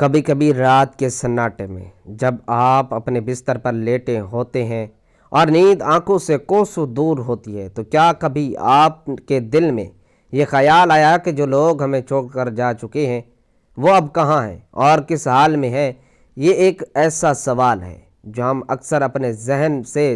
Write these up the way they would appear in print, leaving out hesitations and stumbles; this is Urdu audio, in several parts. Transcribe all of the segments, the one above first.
کبھی کبھی رات کے سناٹے میں جب آپ اپنے بستر پر لیٹے ہوتے ہیں اور نیند آنکھوں سے کوسوں دور ہوتی ہے، تو کیا کبھی آپ کے دل میں یہ خیال آیا کہ جو لوگ ہمیں چھوڑ کر جا چکے ہیں وہ اب کہاں ہیں اور کس حال میں ہے؟ یہ ایک ایسا سوال ہے جو ہم اکثر اپنے ذہن سے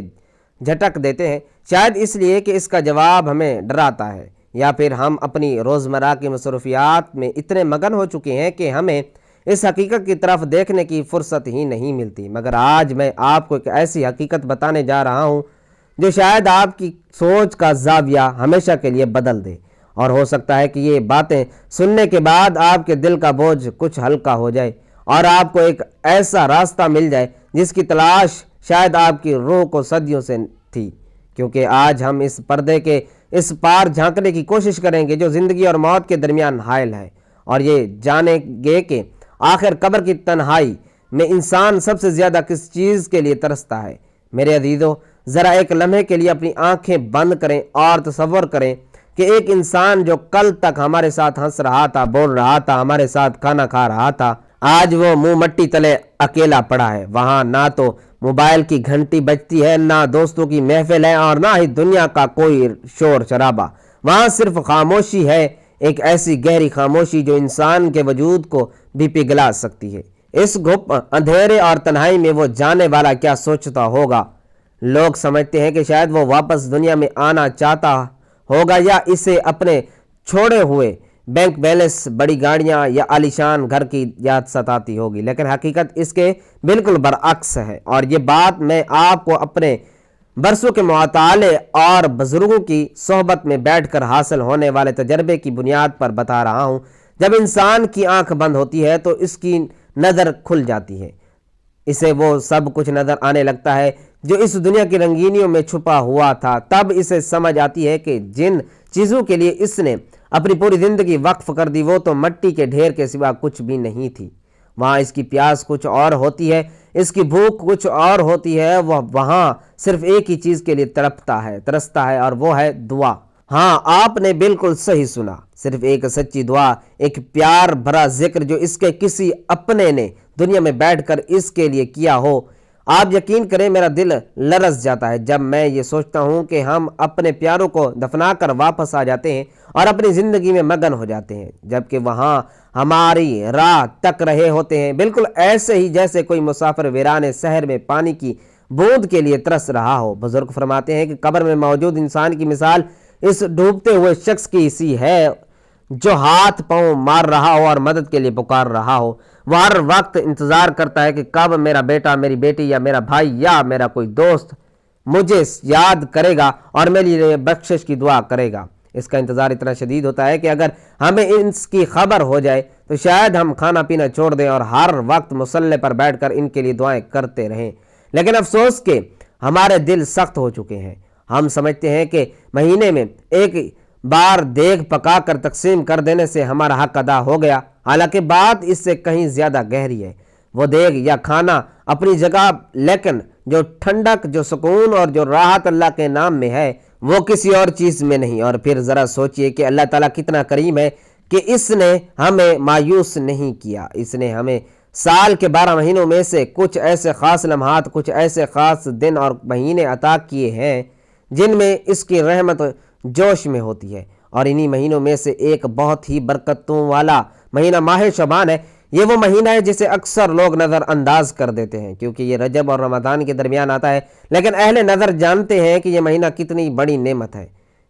جھٹک دیتے ہیں، شاید اس لیے کہ اس کا جواب ہمیں ڈراتا ہے، یا پھر ہم اپنی روزمرہ کی مصروفیات میں اتنے مگن ہو چکے ہیں کہ ہمیں اس حقیقت کی طرف دیکھنے کی فرصت ہی نہیں ملتی۔ مگر آج میں آپ کو ایک ایسی حقیقت بتانے جا رہا ہوں جو شاید آپ کی سوچ کا زاویہ ہمیشہ کے لیے بدل دے، اور ہو سکتا ہے کہ یہ باتیں سننے کے بعد آپ کے دل کا بوجھ کچھ ہلکا ہو جائے اور آپ کو ایک ایسا راستہ مل جائے جس کی تلاش شاید آپ کی روح کو صدیوں سے تھی۔ کیونکہ آج ہم اس پردے کے اس پار جھانکنے کی کوشش کریں گے جو زندگی اور موت کے درمیان حائل ہے، اور یہ جانیں گے کہ آخر قبر کی تنہائی میں انسان سب سے زیادہ کس چیز کے لیے ترستا ہے۔ میرے عزیزو، ذرا ایک لمحے کے لیے اپنی آنکھیں بند کریں اور تصور کریں کہ ایک انسان جو کل تک ہمارے ساتھ ہنس رہا تھا، بول رہا تھا، ہمارے ساتھ کھانا کھا رہا تھا، آج وہ منہ مٹی تلے اکیلا پڑا ہے۔ وہاں نہ تو موبائل کی گھنٹی بجتی ہے، نہ دوستوں کی محفل ہے، اور نہ ہی دنیا کا کوئی شور شرابہ۔ وہاں صرف خاموشی ہے، ایک ایسی گہری خاموشی جو انسان کے وجود کو بھی پگھلا سکتی ہے۔ اس گھپ اندھیرے اور تنہائی میں وہ جانے والا کیا سوچتا ہوگا؟ لوگ سمجھتے ہیں کہ شاید وہ واپس دنیا میں آنا چاہتا ہوگا، یا اسے اپنے چھوڑے ہوئے بینک بیلنس، بڑی گاڑیاں یا عالیشان گھر کی یاد ستاتی ہوگی، لیکن حقیقت اس کے بالکل برعکس ہے، اور یہ بات میں آپ کو اپنے برسوں کے مطالعے اور بزرگوں کی صحبت میں بیٹھ کر حاصل ہونے والے تجربے کی بنیاد پر بتا رہا ہوں۔ جب انسان کی آنکھ بند ہوتی ہے تو اس کی نظر کھل جاتی ہے، اسے وہ سب کچھ نظر آنے لگتا ہے جو اس دنیا کی رنگینیوں میں چھپا ہوا تھا۔ تب اسے سمجھ آتی ہے کہ جن چیزوں کے لیے اس نے اپنی پوری زندگی وقف کر دی وہ تو مٹی کے ڈھیر کے سوا کچھ بھی نہیں تھی۔ وہاں اس کی پیاس کچھ اور ہوتی ہے، اس کی بھوک کچھ اور ہوتی ہے، وہ وہاں صرف ایک ہی چیز کے لیے ترستا ہے، اور وہ ہے دعا۔ ہاں، آپ نے بالکل صحیح سنا، صرف ایک سچی دعا، ایک پیار بھرا ذکر جو اس کے کسی اپنے نے دنیا میں بیٹھ کر اس کے لیے کیا ہو۔ آپ یقین کریں، میرا دل لرز جاتا ہے جب میں یہ سوچتا ہوں کہ ہم اپنے پیاروں کو دفنا کر واپس آ جاتے ہیں اور اپنی زندگی میں مگن ہو جاتے ہیں، جبکہ وہاں ہماری راہ تک رہے ہوتے ہیں، بالکل ایسے ہی جیسے کوئی مسافر ویرانے شہر میں پانی کی بوند کے لیے ترس رہا ہو۔ بزرگ فرماتے ہیں کہ قبر میں موجود انسان کی مثال اس ڈوبتے ہوئے شخص کی سی ہے جو ہاتھ پاؤں مار رہا ہو اور مدد کے لیے پکار رہا ہو۔ وہ ہر وقت انتظار کرتا ہے کہ کب میرا بیٹا، میری بیٹی، یا میرا بھائی، یا میرا کوئی دوست مجھے یاد کرے گا اور میرے لیے بخشش کی دعا کرے گا۔ اس کا انتظار اتنا شدید ہوتا ہے کہ اگر ہمیں اس کی خبر ہو جائے تو شاید ہم کھانا پینا چھوڑ دیں اور ہر وقت مصلی پر بیٹھ کر ان کے لیے دعائیں کرتے رہیں۔ لیکن افسوس کہ ہمارے دل سخت ہو چکے ہیں۔ ہم سمجھتے ہیں کہ مہینے میں ایک بار دیگ پکا کر تقسیم کر دینے سے ہمارا حق ادا ہو گیا، حالانکہ بات اس سے کہیں زیادہ گہری ہے۔ وہ دیگ یا کھانا اپنی جگہ، لیکن جو ٹھنڈک، جو سکون اور جو راحت اللہ کے نام میں ہے وہ کسی اور چیز میں نہیں۔ اور پھر ذرا سوچئے کہ اللہ تعالیٰ کتنا کریم ہے کہ اس نے ہمیں مایوس نہیں کیا۔ اس نے ہمیں سال کے 12 مہینوں میں سے کچھ ایسے خاص لمحات، کچھ ایسے خاص دن اور مہینے عطا کیے ہیں جن میں اس کی رحمت جوش میں ہوتی ہے، اور انہی مہینوں میں سے ایک بہت ہی برکتوں والا مہینہ ماہ شعبان ہے۔ یہ وہ مہینہ ہے جسے اکثر لوگ نظر انداز کر دیتے ہیں کیونکہ یہ رجب اور رمضان کے درمیان آتا ہے، لیکن اہل نظر جانتے ہیں کہ یہ مہینہ کتنی بڑی نعمت ہے۔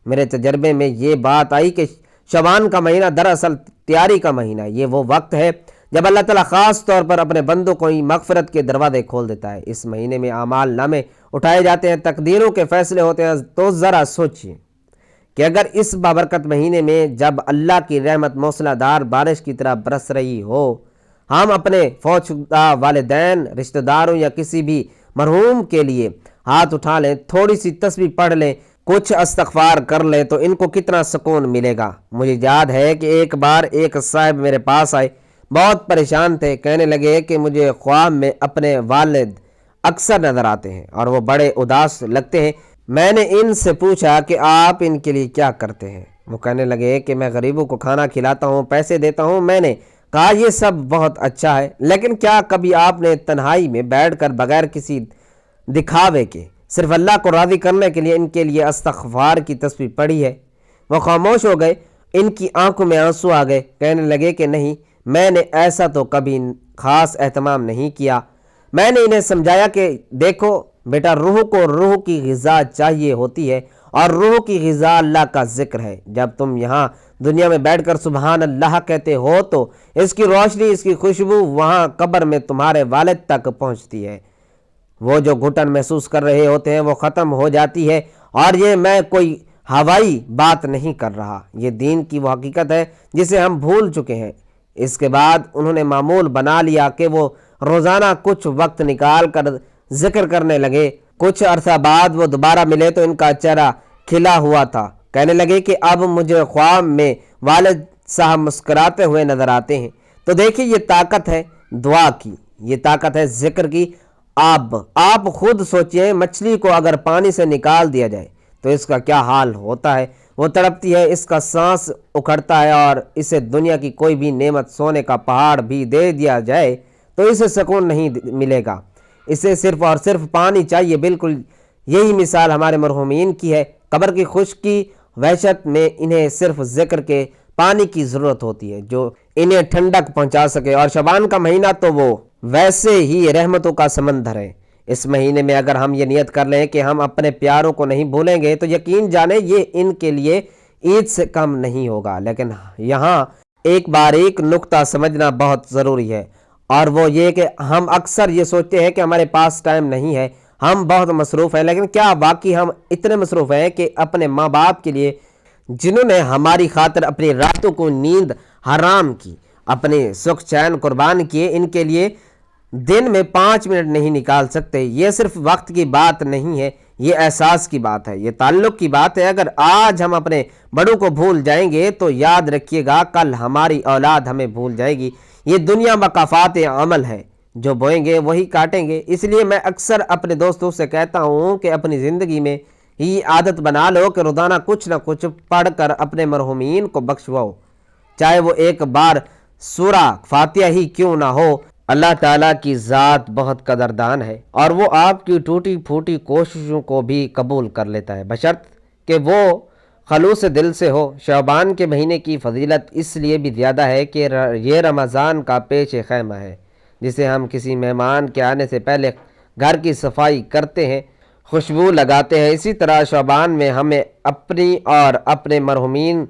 میرے تجربے میں یہ بات آئی کہ شعبان کا مہینہ دراصل تیاری کا مہینہ ہے۔ یہ وہ وقت ہے جب اللہ تعالیٰ خاص طور پر اپنے بندوں کو مغفرت کے دروازے کھول دیتا ہے۔ اس مہینے میں اعمال نامے اٹھائے جاتے ہیں، تقدیروں کے فیصلے ہوتے ہیں۔ تو ذرا سوچئے کہ اگر اس بابرکت مہینے میں جب اللہ کی رحمت موسلا دھار بارش کی طرح برس رہی ہو، ہم اپنے فوت شدہ والدین، رشتہ داروں یا کسی بھی مرحوم کے لیے ہاتھ اٹھا لیں، تھوڑی سی تسبیح پڑھ لیں، کچھ استغفار کر لیں، تو ان کو کتنا سکون ملے گا۔ مجھے یاد ہے کہ ایک بار ایک صاحب میرے پاس آئے، بہت پریشان تھے، کہنے لگے کہ مجھے خواب میں اپنے والد اکثر نظر آتے ہیں اور وہ بڑے اداس لگتے ہیں۔ میں نے ان سے پوچھا کہ آپ ان کے لیے کیا کرتے ہیں؟ وہ کہنے لگے کہ میں غریبوں کو کھانا کھلاتا ہوں، پیسے دیتا ہوں۔ میں نے کہا یہ سب بہت اچھا ہے، لیکن کیا کبھی آپ نے تنہائی میں بیٹھ کر بغیر کسی دکھاوے کے صرف اللہ کو راضی کرنے کے لیے ان کے لیے استغفار کی تسبیح پڑھی ہے؟ وہ خاموش ہو گئے، ان کی آنکھوں میں آنسو آ گئے، کہنے لگے کہ نہیں، میں نے ایسا تو کبھی خاص اہتمام نہیں کیا۔ میں نے انہیں سمجھایا کہ دیکھو بیٹا، روح کو روح کی غذا چاہیے ہوتی ہے، اور روح کی غذا اللہ کا ذکر ہے۔ جب تم یہاں دنیا میں بیٹھ کر سبحان اللہ کہتے ہو تو اس کی روشنی، اس کی خوشبو وہاں قبر میں تمہارے والد تک پہنچتی ہے۔ وہ جو گھٹن محسوس کر رہے ہوتے ہیں وہ ختم ہو جاتی ہے، اور یہ میں کوئی ہوائی بات نہیں کر رہا، یہ دین کی وہ حقیقت ہے جسے ہم بھول چکے ہیں۔ اس کے بعد انہوں نے معمول بنا لیا کہ وہ روزانہ کچھ وقت نکال کر ذکر کرنے لگے۔ کچھ عرصہ بعد وہ دوبارہ ملے تو ان کا چہرہ کھلا ہوا تھا۔ کہنے لگے کہ اب مجھے خواب میں والد صاحب مسکراتے ہوئے نظر آتے ہیں۔ تو دیکھیے، یہ طاقت ہے دعا کی، یہ طاقت ہے ذکر کی۔ آپ خود سوچئے، مچھلی کو اگر پانی سے نکال دیا جائے تو اس کا کیا حال ہوتا ہے؟ وہ تڑپتی ہے، اس کا سانس اکھڑتا ہے، اور اسے دنیا کی کوئی بھی نعمت، سونے کا پہاڑ بھی دے دیا جائے تو اسے سکون نہیں ملے گا، اسے صرف اور صرف پانی چاہیے۔ بالکل یہی مثال ہمارے مرحومین کی ہے۔ قبر کی خشکی وحشت میں انہیں صرف ذکر کے پانی کی ضرورت ہوتی ہے جو انہیں ٹھنڈک پہنچا سکے، اور شعبان کا مہینہ تو وہ ویسے ہی رحمتوں کا سمندر ہے۔ اس مہینے میں اگر ہم یہ نیت کر لیں کہ ہم اپنے پیاروں کو نہیں بھولیں گے تو یقین جانیں یہ ان کے لیے عید سے کم نہیں ہوگا۔ لیکن یہاں ایک باریک نقطہ سمجھنا بہت ضروری ہے، اور وہ یہ کہ ہم اکثر یہ سوچتے ہیں کہ ہمارے پاس ٹائم نہیں ہے، ہم بہت مصروف ہیں، لیکن کیا واقعی ہم اتنے مصروف ہیں کہ اپنے ماں باپ کے لیے، جنہوں نے ہماری خاطر اپنی راتوں کو نیند حرام کی، اپنے سکھ چین قربان کیے، ان کے لیے دن میں 5 منٹ نہیں نکال سکتے؟ یہ صرف وقت کی بات نہیں ہے، یہ احساس کی بات ہے، یہ تعلق کی بات ہے۔ اگر آج ہم اپنے بڑوں کو بھول جائیں گے تو یاد رکھیے گا کل ہماری اولاد ہمیں بھول جائے گی۔ یہ دنیا مکافات عمل ہے، جو بوئیں گے وہی کاٹیں گے۔ اس لیے میں اکثر اپنے دوستوں سے کہتا ہوں کہ اپنی زندگی میں یہ عادت بنا لو کہ روزانہ کچھ نہ کچھ پڑھ کر اپنے مرحومین کو بخشواؤ، چاہے وہ ایک بار سورہ فاتحہ ہی کیوں نہ ہو۔ اللہ تعالیٰ کی ذات بہت قدردان ہے، اور وہ آپ کی ٹوٹی پھوٹی کوششوں کو بھی قبول کر لیتا ہے، بشرط کہ وہ خلوص دل سے ہو۔ شعبان کے مہینے کی فضیلت اس لیے بھی زیادہ ہے کہ یہ رمضان کا پیش خیمہ ہے، جسے ہم کسی مہمان کے آنے سے پہلے گھر کی صفائی کرتے ہیں، خوشبو لگاتے ہیں۔ اسی طرح شعبان میں ہمیں اپنی اور اپنے مرحومین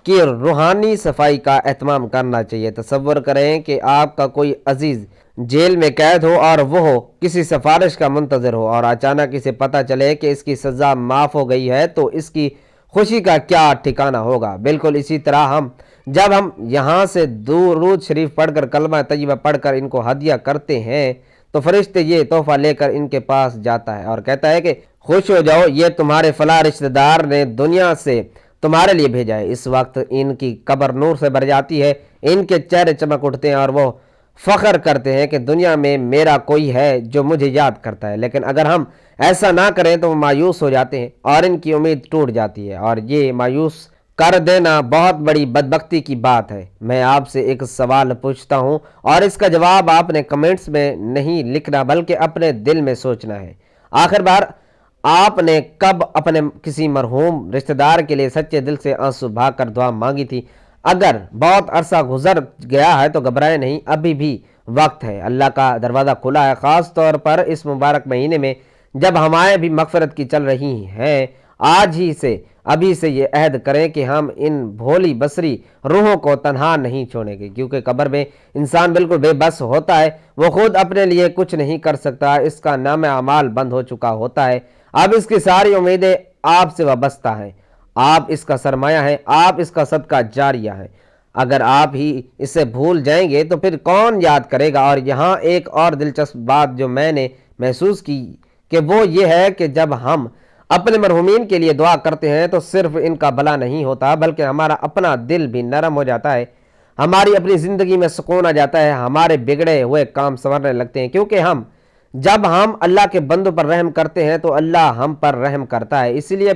کی روحانی صفائی کا اہتمام کرنا چاہیے۔ تصور کریں کہ آپ کا کوئی عزیز جیل میں قید ہو اور وہ کسی سفارش کا منتظر ہو، اور اچانک اسے پتہ چلے کہ اس کی سزا معاف ہو گئی ہے تو اس کی خوشی کا کیا ٹھکانہ ہوگا۔ بالکل اسی طرح جب ہم یہاں سے درود شریف پڑھ کر، کلمہ طیبہ پڑھ کر ان کو ہدیہ کرتے ہیں تو فرشتے یہ تحفہ لے کر ان کے پاس جاتا ہے اور کہتا ہے کہ خوش ہو جاؤ، یہ تمہارے فلاں رشتہ دار نے دنیا سے تمہارے لیے بھیجا ہے۔ اس وقت ان کی قبر نور سے بھر جاتی ہے، ان کے چہرے چمک اٹھتے ہیں، اور وہ فخر کرتے ہیں کہ دنیا میں میرا کوئی ہے جو مجھے یاد کرتا ہے۔ لیکن اگر ہم ایسا نہ کریں تو وہ مایوس ہو جاتے ہیں اور ان کی امید ٹوٹ جاتی ہے، اور یہ مایوس کر دینا بہت بڑی بدبختی کی بات ہے۔ میں آپ سے ایک سوال پوچھتا ہوں، اور اس کا جواب آپ نے کمنٹس میں نہیں لکھنا بلکہ اپنے دل میں سوچنا ہے۔ آخر بار آپ نے کب اپنے کسی مرحوم رشتہ دار کے لیے سچے دل سے آنسو بہا کر دعا مانگی تھی؟ اگر بہت عرصہ گزر گیا ہے تو گھبرائے نہیں، ابھی بھی وقت ہے، اللہ کا دروازہ کھلا ہے۔ خاص طور پر اس مبارک مہینے میں جب ہوائیں بھی مغفرت کی چل رہی ہیں، آج ہی سے، ابھی سے یہ عہد کریں کہ ہم ان بھولی بصری روحوں کو تنہا نہیں چھوڑیں گے، کیونکہ قبر میں انسان بالکل بے بس ہوتا ہے، وہ خود اپنے لیے کچھ نہیں کر سکتا، اس کا نام اعمال بند ہو چکا ہوتا ہے، اب اس کی ساری امیدیں آپ سے وابستہ ہیں، آپ اس کا سرمایہ ہیں، آپ اس کا صدقہ جاریہ ہیں۔ اگر آپ ہی اسے بھول جائیں گے تو پھر کون یاد کرے گا؟ اور یہاں ایک اور دلچسپ بات جو میں نے محسوس کی کہ وہ یہ ہے کہ جب ہم اپنے مرحومین کے لیے دعا کرتے ہیں تو صرف ان کا بھلا نہیں ہوتا بلکہ ہمارا اپنا دل بھی نرم ہو جاتا ہے، ہماری اپنی زندگی میں سکون آ جاتا ہے، ہمارے بگڑے ہوئے کام سنورنے لگتے ہیں، کیونکہ جب ہم اللہ کے بندوں پر رحم کرتے ہیں تو اللہ ہم پر رحم کرتا ہے۔ اسی لیے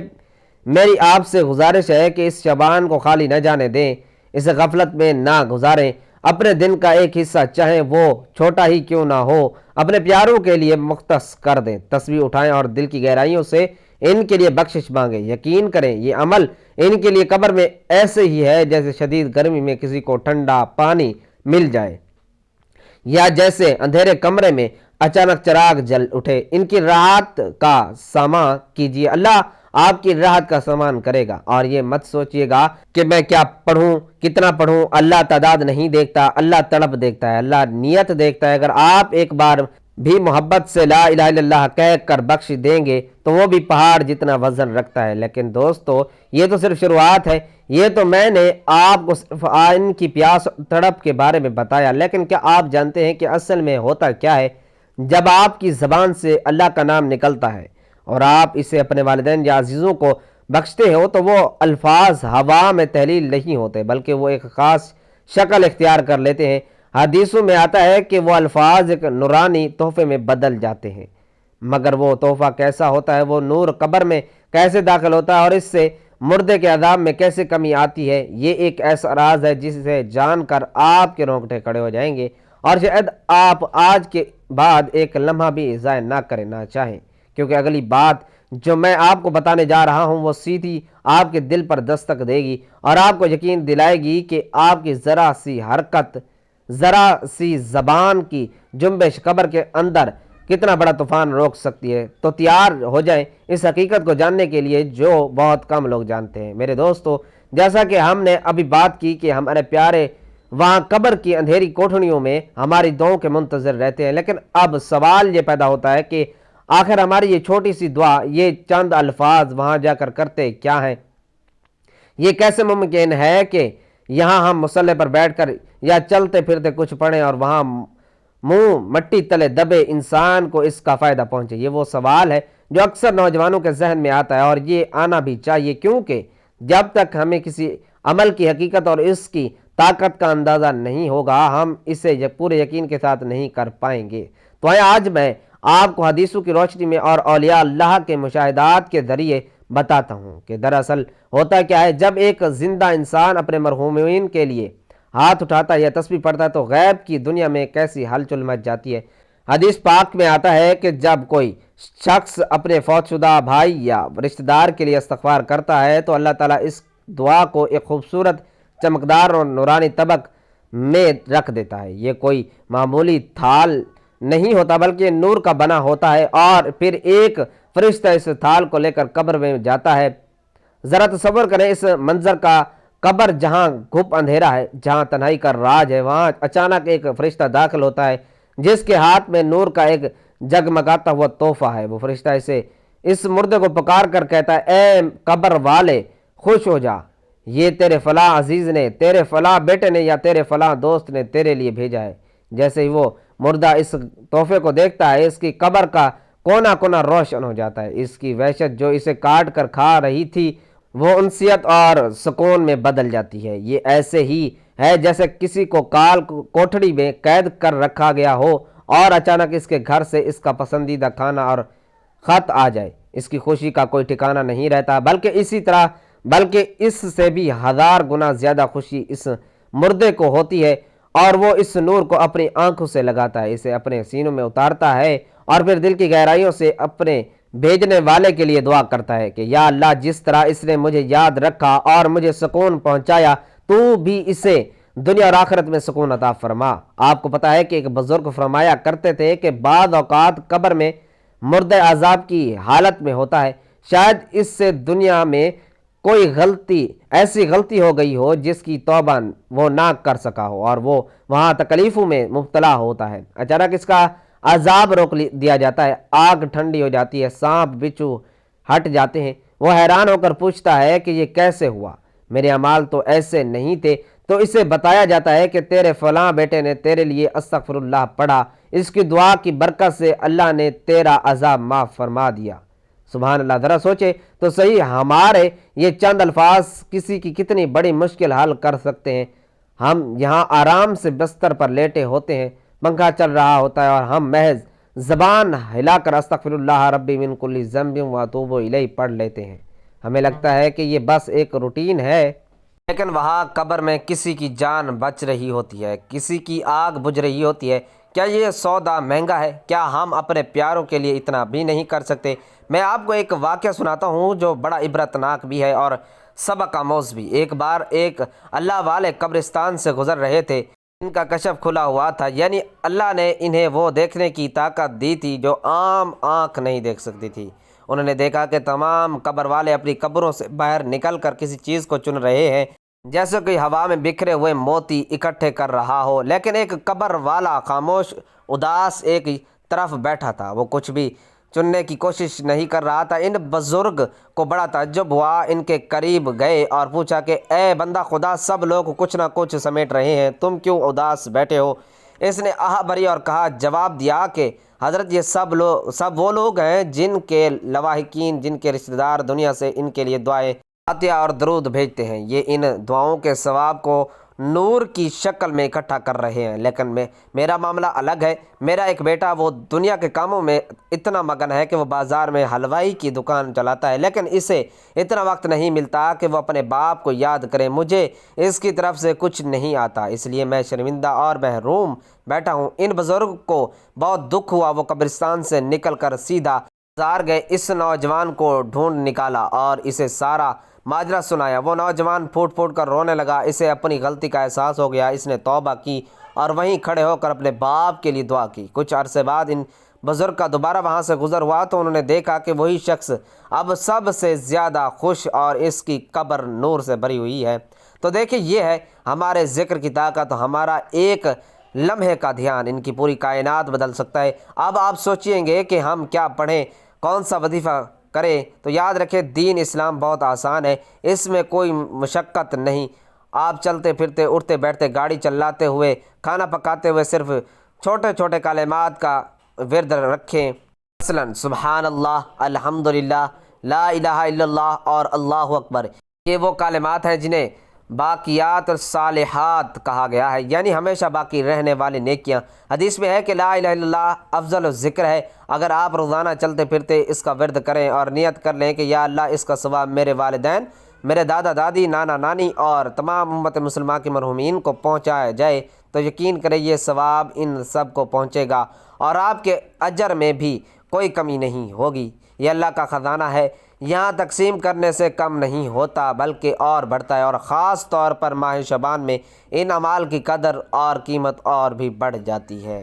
میری آپ سے گزارش ہے کہ اس شعبان کو خالی نہ جانے دیں، اسے غفلت میں نہ گزاریں، اپنے دن کا ایک حصہ چاہے وہ چھوٹا ہی کیوں نہ ہو اپنے پیاروں کے لیے مختص کر دیں۔ تسبیح اٹھائیں اور دل کی گہرائیوں سے ان کے لیے بخشش مانگیں۔ یقین کریں یہ عمل ان کے لیے قبر میں ایسے ہی ہے جیسے شدید گرمی میں کسی کو ٹھنڈا پانی مل جائے، یا جیسے اندھیرے کمرے میں اچانک چراغ جل اٹھے۔ ان کی راحت کا سامان کیجیے، اللہ آپ کی راحت کا سامان کرے گا۔ اور یہ مت سوچئے گا کہ میں کیا پڑھوں، کتنا پڑھوں۔ اللہ تعداد نہیں دیکھتا، اللہ طلب دیکھتا ہے، اللہ نیت دیکھتا ہے۔ اگر آپ ایک بار بھی محبت سے لا الہ الا اللہ کہہ کر بخش دیں گے تو وہ بھی پہاڑ جتنا وزن رکھتا ہے۔ لیکن دوستو، یہ تو صرف شروعات ہے۔ یہ تو میں نے آپ کو صرف ان کی پیاس تڑپ کے بارے میں بتایا، لیکن کیا آپ جانتے ہیں کہ اصل میں ہوتا کیا ہے؟ جب آپ کی زبان سے اللہ کا نام نکلتا ہے اور آپ اسے اپنے والدین یا عزیزوں کو بخشتے ہو تو وہ الفاظ ہوا میں تحلیل نہیں ہوتے، بلکہ وہ ایک خاص شکل اختیار کر لیتے ہیں۔ حدیثوں میں آتا ہے کہ وہ الفاظ ایک نورانی تحفے میں بدل جاتے ہیں۔ مگر وہ تحفہ کیسا ہوتا ہے؟ وہ نور قبر میں کیسے داخل ہوتا ہے اور اس سے مردے کے عذاب میں کیسے کمی آتی ہے؟ یہ ایک ایسا راز ہے جسے جان کر آپ کے رونگٹے کھڑے ہو جائیں گے، اور شاید آپ آج کے بعد ایک لمحہ بھی ضائع نہ کریں، نہ چاہیں، کیونکہ اگلی بات جو میں آپ کو بتانے جا رہا ہوں وہ سیدھی آپ کے دل پر دستک دے گی اور آپ کو یقین دلائے گی کہ آپ کی ذرا سی حرکت، ذرا سی زبان کی جنبش قبر کے اندر کتنا بڑا طوفان روک سکتی ہے۔ تو تیار ہو جائیں اس حقیقت کو جاننے کے لیے جو بہت کم لوگ جانتے ہیں۔ میرے دوستو، جیسا کہ ہم نے ابھی بات کی کہ ہمارے پیارے وہاں قبر کی اندھیری کوٹھڑیوں میں ہماری دعاؤں کے منتظر رہتے ہیں، لیکن اب سوال یہ پیدا ہوتا ہے کہ آخر ہماری یہ چھوٹی سی دعا، یہ چند الفاظ وہاں جا کر کرتے کیا ہیں؟ یہ کیسے ممکن ہے کہ یہاں ہم مصلی پر بیٹھ کر یا چلتے پھرتے کچھ پڑھیں اور وہاں منہ مٹی تلے دبے انسان کو اس کا فائدہ پہنچے؟ یہ وہ سوال ہے جو اکثر نوجوانوں کے ذہن میں آتا ہے، اور یہ آنا بھی چاہیے، کیونکہ جب تک ہمیں کسی عمل کی حقیقت اور اس کی طاقت کا اندازہ نہیں ہوگا ہم اسے پورے یقین کے ساتھ نہیں کر پائیں گے۔ تو آج میں آپ کو حدیثوں کی روشنی میں اور اولیاء اللہ کے مشاہدات کے ذریعے بتاتا ہوں کہ دراصل ہوتا کیا ہے۔ جب ایک زندہ انسان اپنے مرحومین کے لیے ہاتھ اٹھاتا ہے یا تسبیح پڑھتا ہے تو غیب کی دنیا میں کیسی ہلچل مچ جاتی ہے۔ حدیث پاک میں آتا ہے کہ جب کوئی شخص اپنے فوت شدہ بھائی یا رشتہ دار کے لیے استغفار کرتا ہے تو اللہ تعالیٰ اس دعا کو ایک خوبصورت چمکدار اور نورانی طبق میں رکھ دیتا ہے۔ یہ کوئی معمولی تھال نہیں ہوتا بلکہ نور کا بنا ہوتا ہے، اور پھر ایک فرشتہ اس تھال کو لے کر قبر میں جاتا ہے۔ ذرا تصور کریں اس منظر کا۔ قبر جہاں گھپ اندھیرا ہے، جہاں تنہائی کا راج ہے، وہاں اچانک ایک فرشتہ داخل ہوتا ہے جس کے ہاتھ میں نور کا ایک جگمگاتا ہوا تحفہ ہے۔ وہ فرشتہ اس مردے کو پکار کر کہتا ہے، اے قبر والے خوش ہو جا، یہ تیرے فلاں عزیز نے، تیرے فلاں بیٹے نے یا تیرے فلاں دوست نے تیرے لیے بھیجا ہے۔ جیسے ہی وہ مردہ اس تحفے کو دیکھتا ہے اس کی قبر کا کونا کونا روشن ہو جاتا ہے۔ اس کی وحشت جو اسے کاٹ کر کھا رہی تھی وہ انسیت اور سکون میں بدل جاتی ہے۔ یہ ایسے ہی ہے جیسے کسی کو کال کوٹھڑی میں قید کر رکھا گیا ہو اور اچانک اس کے گھر سے اس کا پسندیدہ کھانا اور خط آ جائے۔ اس کی خوشی کا کوئی ٹھکانہ نہیں رہتا، بلکہ اس سے بھی ہزار گنا زیادہ خوشی اس مردے کو ہوتی ہے، اور وہ اس نور کو اپنی آنکھوں سے لگاتا ہے، اسے اپنے سینوں میں اتارتا ہے اور پھر دل کی گہرائیوں سے اپنے بھیجنے والے کے لیے دعا کرتا ہے کہ یا اللہ، جس طرح اس نے مجھے یاد رکھا اور مجھے سکون پہنچایا، تو بھی اسے دنیا اور آخرت میں سکون عطا فرما۔ آپ کو پتہ ہے کہ ایک بزرگ فرمایا کرتے تھے کہ بعض اوقات قبر میں مردہ عذاب کی حالت میں ہوتا ہے، شاید اس سے دنیا میں کوئی ایسی غلطی ہو گئی ہو جس کی توبہ وہ نہ کر سکا ہو، اور وہ وہاں تکلیفوں میں مبتلا ہوتا ہے۔ اچانک اس کا عذاب روک دیا جاتا ہے، آگ ٹھنڈی ہو جاتی ہے، سانپ بچھو ہٹ جاتے ہیں۔ وہ حیران ہو کر پوچھتا ہے کہ یہ کیسے ہوا؟ میرے اعمال تو ایسے نہیں تھے۔ تو اسے بتایا جاتا ہے کہ تیرے فلاں بیٹے نے تیرے لیے استغفر اللہ پڑھا، اس کی دعا کی برکت سے اللہ نے تیرا عذاب معاف فرما دیا۔ سبحان اللہ! ذرا سوچے تو صحیح، ہمارے یہ چند الفاظ کسی کی کتنی بڑی مشکل حل کر سکتے ہیں۔ ہم یہاں آرام سے بستر پر لیٹے ہوتے ہیں، پنکھا چل رہا ہوتا ہے اور ہم محض زبان ہلا کر استغفر اللہ ربی من کل ذنب واتوب الیہ پڑھ لیتے ہیں۔ ہمیں لگتا ہے کہ یہ بس ایک روٹین ہے، لیکن وہاں قبر میں کسی کی جان بچ رہی ہوتی ہے، کسی کی آگ بجھ رہی ہوتی ہے۔ کیا یہ سودا مہنگا ہے؟ کیا ہم اپنے پیاروں کے لیے اتنا بھی نہیں کر سکتے؟ میں آپ کو ایک واقعہ سناتا ہوں جو بڑا عبرتناک بھی ہے اور سبق آموز بھی۔ ایک بار ایک اللہ والے قبرستان سے گزر رہے تھے۔ ان کا کشف کھلا ہوا تھا، یعنی اللہ نے انہیں وہ دیکھنے کی طاقت دی تھی جو عام آنکھ نہیں دیکھ سکتی تھی۔ انہوں نے دیکھا کہ تمام قبر والے اپنی قبروں سے باہر نکل کر کسی چیز کو چن رہے ہیں، جیسے کہ ہوا میں بکھرے ہوئے موتی اکٹھے کر رہا ہو، لیکن ایک قبر والا خاموش اداس ایک طرف بیٹھا تھا۔ وہ کچھ بھی چننے کی کوشش نہیں کر رہا تھا۔ ان بزرگ کو بڑا تعجب ہوا، ان کے قریب گئے اور پوچھا کہ اے بندہ خدا، سب لوگ کچھ نہ کچھ سمیٹ رہے ہیں، تم کیوں اداس بیٹھے ہو؟ اس نے آہ بھری اور جواب دیا کہ حضرت، یہ سب وہ لوگ ہیں جن کے لواحقین، جن کے رشتہ دار دنیا سے ان کے لیے دعائیں، عطیہ اور درود بھیجتے ہیں۔ یہ ان دعاؤں کے ثواب کو نور کی شکل میں اکٹھا کر رہے ہیں، لیکن میرا معاملہ الگ ہے۔ میرا ایک بیٹا وہ دنیا کے کاموں میں اتنا مگن ہے کہ وہ بازار میں حلوائی کی دکان چلاتا ہے، لیکن اسے اتنا وقت نہیں ملتا کہ وہ اپنے باپ کو یاد کرے۔ مجھے اس کی طرف سے کچھ نہیں آتا، اس لیے میں شرمندہ اور محروم بیٹھا ہوں۔ ان بزرگ کو بہت دکھ ہوا۔ وہ قبرستان سے نکل کر سیدھا بازار گئے، اس نوجوان کو ڈھونڈ نکالا اور اسے سارا ماجرا سنایا۔ وہ نوجوان پھوٹ پھوٹ کر رونے لگا، اسے اپنی غلطی کا احساس ہو گیا۔ اس نے توبہ کی اور وہیں کھڑے ہو کر اپنے باپ کے لیے دعا کی۔ کچھ عرصے بعد ان بزرگ کا دوبارہ وہاں سے گزر ہوا تو انہوں نے دیکھا کہ وہی شخص اب سب سے زیادہ خوش اور اس کی قبر نور سے بھری ہوئی ہے۔ تو دیکھیں، یہ ہے ہمارے ذکر کی طاقت۔ ہمارا ایک لمحے کا دھیان ان کی پوری کائنات بدل سکتا ہے۔ اب آپ سوچیں گے کہ ہم کیا پڑھیں، کون سا وظیفہ کریں؟ تو یاد رکھیں، دین اسلام بہت آسان ہے، اس میں کوئی مشقت نہیں۔ آپ چلتے پھرتے، اٹھتے بیٹھتے، گاڑی چلاتے ہوئے، کھانا پکاتے ہوئے صرف چھوٹے چھوٹے کلمات کا ورد رکھیں، مثلا سبحان اللہ، الحمدللہ، لا الہ الا اللہ اور اللہ اکبر۔ یہ وہ کلمات ہیں جنہیں باقیات صالحات کہا گیا ہے، یعنی ہمیشہ باقی رہنے والی نیکیاں۔ حدیث میں ہے کہ لا الہ الا اللہ افضل الذکر ہے۔ اگر آپ روزانہ چلتے پھرتے اس کا ورد کریں اور نیت کر لیں کہ یا اللہ، اس کا ثواب میرے والدین، میرے دادا دادی، نانا نانی اور تمام امت مسلمہ کے مرحومین کو پہنچایا جائے، تو یقین کریں یہ ثواب ان سب کو پہنچے گا اور آپ کے اجر میں بھی کوئی کمی نہیں ہوگی۔ یہ اللہ کا خزانہ ہے، یہاں تقسیم کرنے سے کم نہیں ہوتا بلکہ اور بڑھتا ہے، اور خاص طور پر ماہ شعبان میں ان اعمال کی قدر اور قیمت اور بھی بڑھ جاتی ہے۔